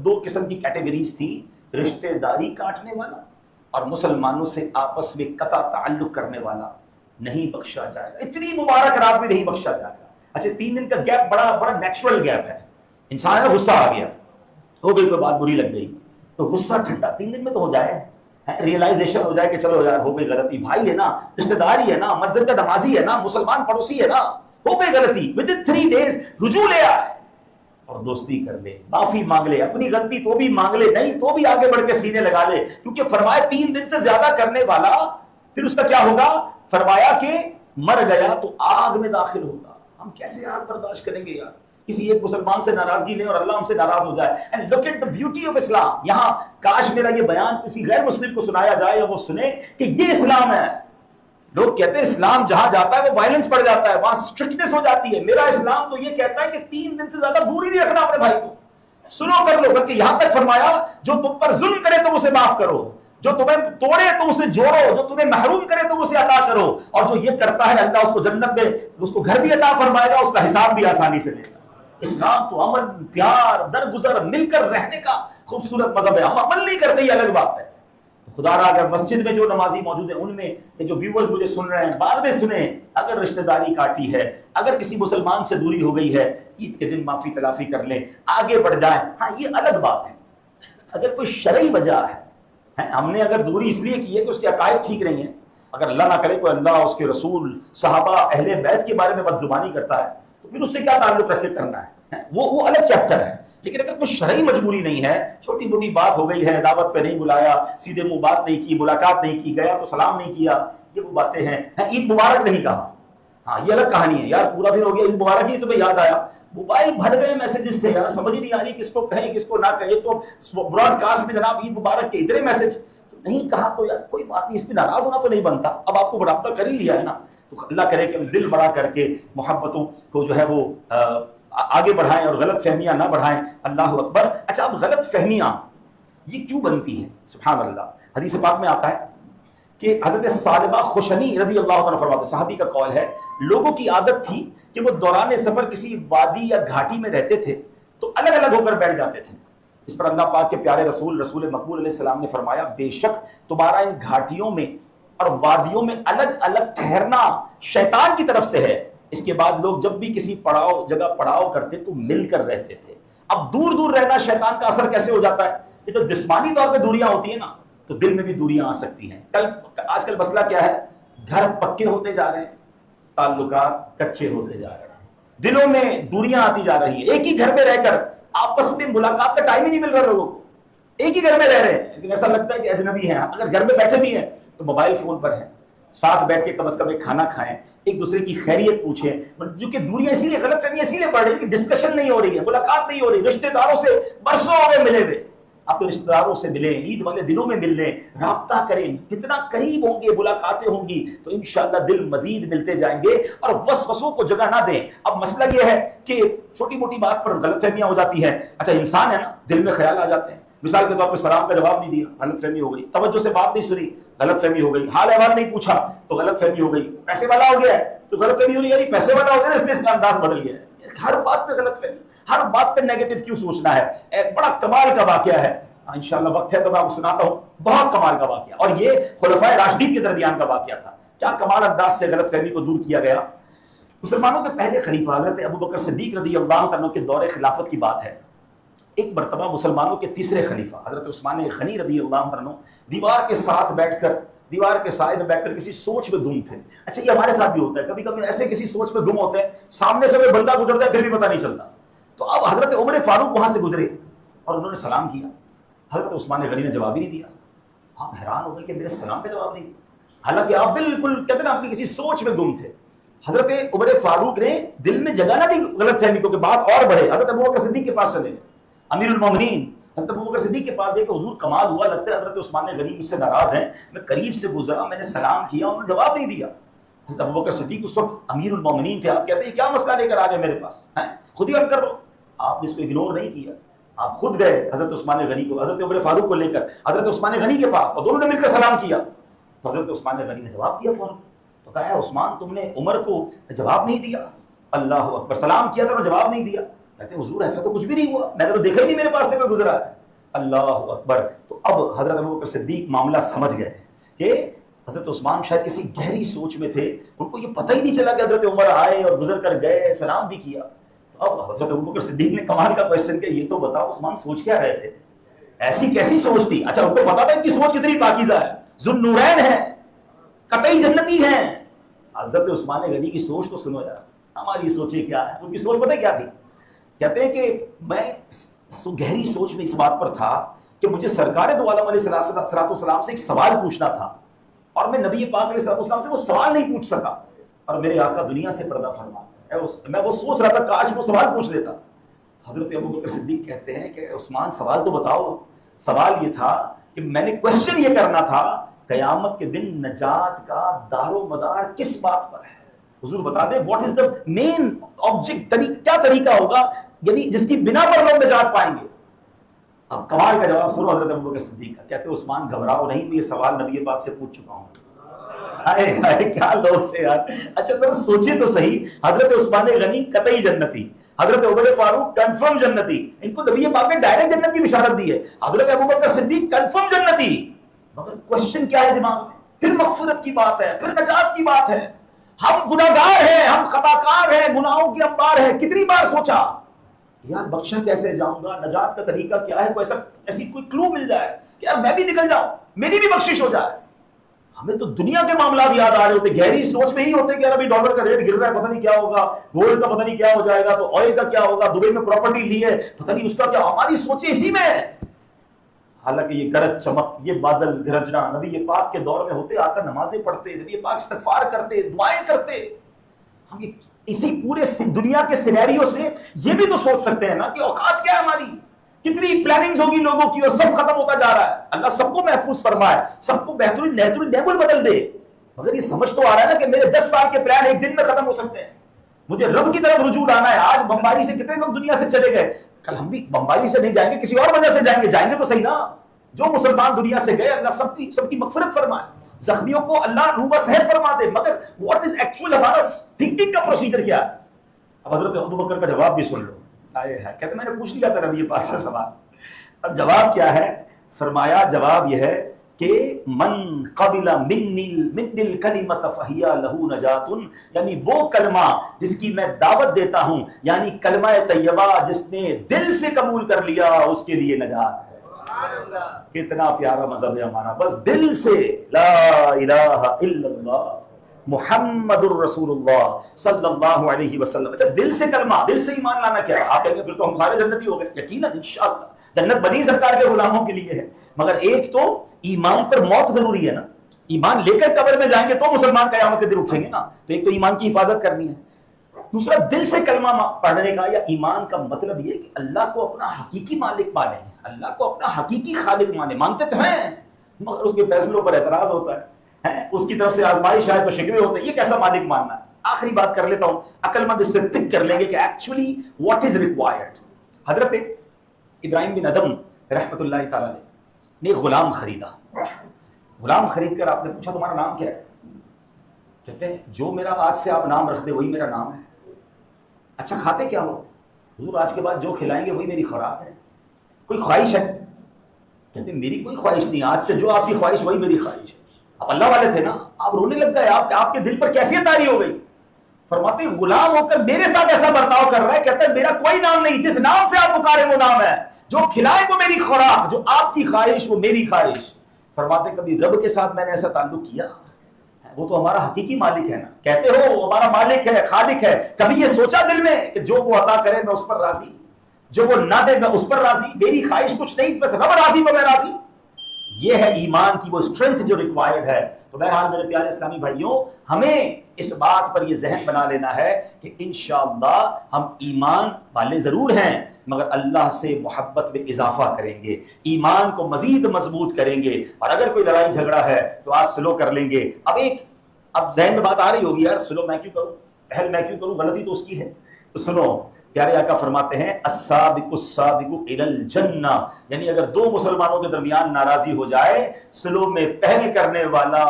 دو قسم کی کیٹیگریز تھی، رشتہ داری کاٹنے والا اور مسلمانوں سے آپس میں قطع تعلق کرنے والا نہیں بخشا جائے گا، اتنی مبارک رات میں نہیں بخشا جائے گا۔ اچھا 3 دن کا گیپ بڑا نیچرل گیپ ہے، انسان ہے غصہ آ گیا، ہو گئی کوئی بات بری لگ گئی تو غصہ ٹھنڈا 3 دن میں تو ہو جائے، ریئلائزیشن ہو جائے کہ چلو یار ہو گئی غلطی، بھائی ہے نا، رشتہ داری ہے نا، مسجد کا نمازی ہے نا، مسلمان پڑوسی ہے نا، ہو گئی غلطی، ود ان 3 days رجوع لے آئے اور دوستی کر لے، معافی مانگ لے، اپنی غلطی تو بھی مانگ لے، نہیں تو بھی آگے بڑھ کے سینے لگا لے، کیونکہ فرمایا 3 دن سے زیادہ کرنے والا پھر اس کا کیا ہوگا، فرمایا کہ مر گیا تو آگ میں داخل ہوگا۔ ہم کیسے آگ برداشت کریں گے یار، کسی ایک مسلمان سے ناراضگی لیں اور اللہ ہم سے ناراض ہو جائے۔ And look at the beauty of Islam, یہاں کاش میرا یہ بیان کسی غیر مسلم کو سنایا جائے اور وہ سنے کہ یہ اسلام ہے۔ لوگ کہتے ہیں اسلام جہاں جاتا ہے وہ وائلنس پڑ جاتا ہے، وہاں اسٹرکٹنس ہو جاتی ہے، میرا اسلام تو یہ کہتا ہے کہ 3 دن سے زیادہ دور ہی نہیں رکھنا اپنے بھائی کو، سنو کر لو، بلکہ یہاں تک فرمایا جو تم پر ظلم کرے تم اسے معاف کرو، جو تمہیں توڑے تم اسے جوڑو، جو تمہیں محروم کرے تم اسے عطا کرو، اور جو یہ کرتا ہے اللہ اس کو جنت میں اس کو گھر بھی عطا فرمائے گا، اس کا حساب بھی آسانی سے لے گا۔ اسلام تو امن، پیار، درگزر، مل کر رہنے کا خوبصورت مذہب ہے، ہم عمل نہیں کرتے، یہ الگ بات ہے۔ خدا را اگر مسجد میں جو نمازی موجود ہیں ان میں جو ویورز مجھے سن رہے ہیں بعد میں سنیں، اگر رشتہ داری کاٹی ہے، اگر کسی مسلمان سے دوری ہو گئی ہے، عید کے دن معافی تلافی کر لیں، آگے بڑھ جائیں، ہاں یہ الگ بات ہے۔ اگر کوئی شرعی وجہ ہے، ہم نے اگر دوری اس لیے کی ہے کہ اس کے عقائد ٹھیک نہیں ہیں، اگر اللہ نہ کرے کوئی اللہ، اس کے رسول، صحابہ، اہل بیت کے بارے میں بد زبانی کرتا ہے تو پھر اس سے کیا تعلق رکھ کے کرنا ہے، وہ الگ چیپٹر ہے۔ لیکن اگر کوئی شرعی مجبوری نہیں ہے، چھوٹی موٹی بات ہو گئی ہے، دعوت پہ نہیں بلایا، سیدھے منہ بات نہیں کی، ملاقات نہیں کی، گیا تو سلام نہیں کیا، یہ وہ باتیں ہیں، عید مبارک نہیں کہا، ہاں یہ الگ کہانی ہے، یار پورا دن ہو گیا عید مبارک ہی تمہیں یاد آیا، موبائل بھر گئے میسجز سے، یار سمجھ ہی نہیں آ رہی کس کو کہیں کس کو نہ کہیں، تو براڈ کاسٹ میں جناب عید مبارک کے اتنے میسج، تو نہیں کہا تو یار کوئی بات نہیں، اس پہ ناراض ہونا تو نہیں بنتا، اب آپ کو رابطہ کر ہی لیا ہے نا، تو اللہ کرے کہ ہم دل بڑا کر کے محبتوں کو جو ہے وہ آگے بڑھائیں اور غلط فہمیاں نہ بڑھائیں۔ اللہ اکبر۔ اچھا اب غلط فہمیاں یہ کیوں بنتی ہیں؟ سبحان اللہ، حدیث پاک میں آتا ہے کہ حضرت ثعلبہ خشنی رضی اللہ عنہ فرماتے، صحابی کا قول ہے، لوگوں کی عادت تھی کہ وہ دوران سفر کسی وادی یا گھاٹی میں رہتے تھے تو الگ الگ ہو کر بیٹھ جاتے تھے۔ اس پر اللہ پاک کے پیارے رسول مقبول علیہ السلام نے فرمایا، بے شک تمہارا ان گھاٹیوں میں اور وادیوں میں الگ الگ ٹھہرنا شیطان کی طرف سے ہے۔ اس کے بعد لوگ جب بھی کسی جگہ پڑاؤ کرتے تو مل کر رہتے تھے۔ اب دور دور رہنا شیطان کا اثر کیسے ہو جاتا ہے؟ یہ تو جسمانی طور پہ دوریاں ہوتی ہیں نا، تو دل میں بھی دوریاں آ سکتی ہیں۔ آج کل مسئلہ کیا ہے؟ گھر پکے ہوتے جا رہے ہیں، تعلقات کچے ہوتے جا رہے ہیں، دلوں میں دوریاں آتی جا رہی ہیں، ایک ہی گھر میں رہ کر آپس میں ملاقات کا ٹائم ہی نہیں مل رہا لوگوں کو، ایک ہی گھر میں رہ رہے ہیں لیکن ایسا لگتا ہے کہ اجنبی ہیں۔ اگر گھر میں بیٹھے بھی ہیں تو موبائل فون پر ہیں، ساتھ بیٹھ کے کم از کم ایک کھانا کھائیں، ایک دوسرے کی خیریت پوچھیں، جو کہ دوریاں اسی لیے، غلط فہمیاں اسی لیے بڑھ رہی ہے کہ ڈسکشن نہیں ہو رہی ہے، ملاقات نہیں ہو رہی، رشتہ داروں سے برسوں ہو گئے ملے ہوئے، اپنے رشتہ داروں سے ملیں، عید والے دنوں میں مل لیں، رابطہ کریں، کتنا قریب ہوں گے، ملاقاتیں ہوں گی تو انشاءاللہ دل مزید ملتے جائیں گے اور وسوسوں کو جگہ نہ دیں۔ اب مسئلہ یہ ہے کہ چھوٹی موٹی بات پر غلط فہمیاں ہو جاتی ہیں۔ اچھا انسان ہے نا، دل میں خیال آ جاتے ہیں، مثال کے طور پہ سلام کا جواب نہیں دیا، غلط فہمی ہو گئی، توجہ سے بات نہیں سنی، غلط فہمی ہو گئی، حال احوال نہیں پوچھا تو غلط فہمی ہو گئی، پیسے والا ہو گیا ہے تو غلط فہمی ہو رہی ہے، پیسے والا ہو گیا اس لیے اس کا انداز بدل گیا ہے۔ ہر بات پہ غلط فہمی، ہر بات پہ نیگیٹو کیوں سوچنا ہے؟ ایک بڑا کمال کا واقعہ ہے، انشاءاللہ وقت ہے تو میں آپ کو سناتا ہوں، بہت کمال کا واقعہ، اور یہ خلفائے راشدین کے درمیان کا واقعہ تھا۔ کیا کمال انداز سے غلط فہمی کو دور کیا گیا۔ مسلمانوں کے پہلے خلیفہ حضرت ابوبکر صدیق رضی اللہ عنہ کے دور خلافت کی بات ہے۔ ایک مرتبہ مسلمانوں کے تیسرے خلیفہ حضرت عثمان غنی رضی اللہ عنہ دیوار کے ساتھ بیٹھ کر، دیوار کے سائے میں بیٹھ کر کسی سوچ میں گم تھے۔ اچھا یہ ہمارے ساتھ بھی ہوتا ہے، کبھی کبھی ایسے کسی سوچ میں گم ہوتے ہیں، سامنے سے کوئی بندہ گزرتا ہے پھر بھی پتہ نہیں چلتا۔ تو اب حضرت عمر فاروق وہاں سے گزرے اور انہوں نے سلام کیا، حضرت عثمان غنی نے جواب ہی نہیں دیا۔ آپ حیران ہو گئے کہ میرے سلام پہ جواب نہیں دیا، حالانکہ آپ بالکل کہتے ہیں اپنی کسی سوچ میں گم تھے۔ حضرت عمر فاروق نے دل میں جگہ نہ دی غلط فہمی کو کہ بات اور بڑھے، حضرت ابوبکر صدیق کے پاس چلے گئے، امیر المومنین حضرت ابوبکر صدیق کے پاس گئے کہ حضور کمال ہوا، لگتا ہے حضرت عثمان غنی مجھ سے ناراض ہیں، میں قریب سے گزرا، میں نے سلام کیا، انہوں نے جواب نہیں دیا۔ حضرت ابوبکر صدیق اس وقت امیر المومنین تھے، آپ کہتے ہیں کیا مسئلہ لے کر آ گئے میرے پاس، خود ہی حل کر لو۔ آپ نے اس کو اگنور نہیں کیا، آپ خود گئے حضرت عثمان غنی کو، حضرت عمر فاروق کو لے کر حضرت عثمان غنی کے پاس، اور دونوں نے مل کر سلام کیا۔ تو حضرت عثمان غنی نے جواب دیا فوراً، تو کہا ہے عثمان تم نے عمر کو جواب نہیں دیا، اللہ اکبر، سلام کیا تھا اور جواب نہیں دیا، کہتے ہیں حضور ایسا تو کچھ بھی نہیں ہوا، میں نے تو دیکھا ہی نہیں میرے پاس سے کوئی گزرا ہے۔ اللہ اکبر۔ تو اب حضرت ابوبکر صدیق معاملہ سمجھ گئے کہ حضرت عثمان شاید کسی گہری سوچ میں تھے، ان کو یہ پتہ ہی نہیں چلا کہ حضرت عمر آئے اور گزر کر گئے، سلام بھی کیا۔ تو اب حضرت ابوبکر صدیق نے کمال کا کوشچن کیا، یہ تو بتاؤ عثمان سوچ کیا رہے تھے؟ ایسی کیسی سوچ تھی؟ اچھا ان کو پتا تھا ان کی سوچ کتنی پاکیزہ ہے، ذوالنورین ہے، قطعی جنتی ہیں۔ حضرت عثمان غنی کی سوچ تو سنو یار، ہماری سوچیں کیا ہے، ان کی سوچ پتہ کیا تھی؟ کہتے ہیں کہ میں گہری سوچ میں اس بات پر تھا کہ مجھے سرکار دو عالم علیہ الصلوۃ والسلام سے ایک سوال پوچھنا تھا، اور میں نبی پاک علیہ الصلوۃ والسلام سے وہ سوال نہیں پوچھ سکا، اور میرے آقا دنیا سے پردہ فرما۔ میں وہ سوچ رہا تھا کاش وہ سوال پوچھ لیتا۔ حضرت ابوبکر صدیق کہتے ہیں کہ عثمان سوال تو بتاؤ۔ سوال یہ تھا کہ میں نے کوشچن یہ کرنا تھا قیامت کے دن نجات کا دار و مدار کس بات پر ہے؟ حضور بتا دیں what is the main object, کیا طریقہ ہوگا یعنی جس کی بنا پر لوگ نجات پائیں گے؟ اب کمال کا جواب سنو حضرت ابوبکر صدیق کا، کہتے عثمان گھبراؤ نہیں، میں یہ سوال نبی پاک سے پوچھ چکا ہوں۔ ہائے ہائے کیا لوگ تھے یار۔ اچھا ذرا سوچیں تو صحیح، حضرت عثمان غنی قطعی جنتی، حضرت عمر فاروق کنفرم جنتی، ان کو نبی پاک نے ڈائریکٹ جنت کی بشارت دی ہے، حضرت ابوبکر صدیق کنفرم جنتی، مگر کوشچن کیا ہے دماغ میں؟ پھر مغفرت کی بات ہے، پھر نجات کی بات ہے، ہم گناہگار ہیں، ہم خطاکار ہیں، گناہوں کے انبار ہیں۔ کتنی بار سوچا یار بخشا کیسے جاؤں گا، نجات کا طریقہ کیا ہے، کوئی ایسی کوئی کلو مل جائے کہ یار میں بھی نکل جاؤں، میری بھی بخشش ہو جائے۔ ہمیں تو دنیا کے معاملات یاد آ رہے ہوتے، گہری سوچ میں ہی ہوتے کہ یار ابھی ڈالر کا ریٹ گر رہا ہے، پتہ نہیں کیا ہوگا، گولڈ کا پتہ نہیں کیا ہو جائے گا، تو آئل کا کیا ہوگا، دبئی میں پراپرٹی لی ہے پتہ نہیں اس کا کیا۔ ہماری سوچیں اسی میں ہے۔ حالانکہ یہ گرج چمک، یہ بادل گرجنا نبی پاک کے دور میں ہوتے، آ کر نمازیں پڑھتے، نبی پاک استغفار کرتے، دعائیں کرتے۔ ہم یہ اسی پورے دنیا کے سینیریو سے یہ بھی تو سوچ سکتے ہیں نا کہ اوقات کیا ہے ہماری، کتنی پلاننگز ہوگی لوگوں کی، اور سب ختم ہوتا جا رہا ہے۔ اللہ سب کو محفوظ فرمائے، سب کو بہترین نیبل بدل دے، مگر یہ سمجھ تو آ رہا ہے نا کہ میرے 10 سال کے پلان ایک دن میں ختم ہو سکتے ہیں۔ مجھے رب کی طرف رجوع لانا ہے۔ آج بمباری سے کتنے لوگ دنیا سے چلے گئے، کل ہم بھی بمباری سے نہیں جائیں گے، کسی اور وجہ سے جائیں گے، جائیں گے تو صحیح نا۔ جو مسلمان دنیا سے گئے اللہ سب کی مغفرت فرمائے، زخمیوں کو اللہ روبہ صحت فرما دے، مگر واٹ از ایکچوئل ہمارا تھنکنگ کا پروسیجر کیا ہے؟ اب حضرت ابوبکر کا جواب بھی سن لو۔ کہتے میں نے پوچھ لیا تھا نبی پاک سے سوال، اب جواب کیا ہے؟ فرمایا جواب یہ ہے کہ من قبل من الکلمۃ فہی لہ نجات، یعنی وہ کلمہ جس کی میں دعوت دیتا ہوں، یعنی کلمہ طیبہ جس نے دل سے قبول کر لیا اس کے لیے نجات ہے۔ کتنا پیارا مذہب ہے ہمارا، بس دل سے لا الہ الا اللہ محمد الرسول اللہ صلی اللہ علیہ وسلم۔ اچھا دل سے کلمہ، دل سے ایمان لانا کیا ہے؟ آپ کہیں گے پھر تو ہم سارے جنتی ہو گئے۔ یقیناً انشاءاللہ جنت بنی سرکار کے غلاموں کے لیے ہے، مگر ایک تو ایمان پر موت ضروری ہے نا، ایمان لے کر قبر میں جائیں گے تو مسلمان قیامت کے دن اٹھیں گے نا، تو ایک تو ایمان کی حفاظت کرنی ہے، دوسرا دل سے کلمہ پڑھنے کا یا ایمان کا مطلب یہ کہ اللہ کو اپنا حقیقی مالک مانے، اللہ کو اپنا حقیقی خالق مانے۔ مانتے تو ہیں مگر اس کے فیصلوں پر اعتراض ہوتا ہے، اس کی طرف سے آزمائش آئے تو شکوے ہوتے ہیں، یہ کیسا مالک ماننا ہے؟ آخری بات کر لیتا ہوں، عقل مند اس سے پک کر لیں گے کہ ایکچولی واٹ از ریکوائرڈ۔ حضرت ابراہیم بن ادم رحمۃ اللہ تعالی نے ایک غلام خریدا، غلام خرید کر آپ نے پوچھا تمہارا نام کیا ہے؟ کہتے ہیں جو میرا آج سے آپ نام رکھ دے وہی میرا نام ہے۔ اچھا کھاتے کیا ہو؟ حضور آج کے بعد جو کھلائیں گے وہی میری خوراک ہے۔ کوئی خواہش ہے؟ کہتے ہیں میری کوئی خواہش نہیں، آج سے جو آپ کی خواہش وہی میری خواہش ہے۔ آپ اللہ والے تھے نا، آپ رونے لگ گئے، آپ کے دل پر کیفیت طاری ہو گئی۔ فرماتے غلام ہو کر میرے ساتھ ایسا برتاؤ کر رہا ہے، کہتا ہے میرا کوئی نام نہیں، جس نام سے آپ پکارے وہ نام ہے، جو کھلائے وہ میری خوراک، جو آپ کی خواہش وہ میری خواہش۔ فرماتے کبھی رب کے ساتھ میں نے ایسا تعلق کیا؟ وہ تو ہمارا حقیقی مالک ہے نا، کہتے ہو ہمارا مالک ہے، خالق ہے، کبھی یہ سوچا دل میں کہ جو وہ عطا کرے میں اس پر راضی، جو وہ نہ دے میں اس پر راضی، میری خواہش کچھ نہیں، بس رب راضی تو میں راضی۔ یہ ہے ایمان کی وہ اسٹرینتھ جو ریکوائرڈ ہے۔ تو بہرحال میرے پیارے اسلامی بھائیوں، ہمیں اس بات پر یہ ذہن بنا لینا ہے کہ انشاءاللہ ہم ایمان والے ضرور ہیں، مگر اللہ سے محبت میں اضافہ کریں گے، ایمان کو مزید مضبوط کریں گے، اور اگر کوئی لڑائی جھگڑا ہے تو آج سلو کر لیں گے۔ اب ذہن میں بات آ رہی ہوگی یار سلو میں کیوں کروں، پہل میں کیوں کروں، غلطی تو اس کی ہے۔ تو سنو، پیارے آقا فرماتے ہیں السابق السابق الی الجنہ، یعنی اگر دو مسلمانوں کے درمیان ناراضی ہو جائے، سلو میں پہل کرنے والا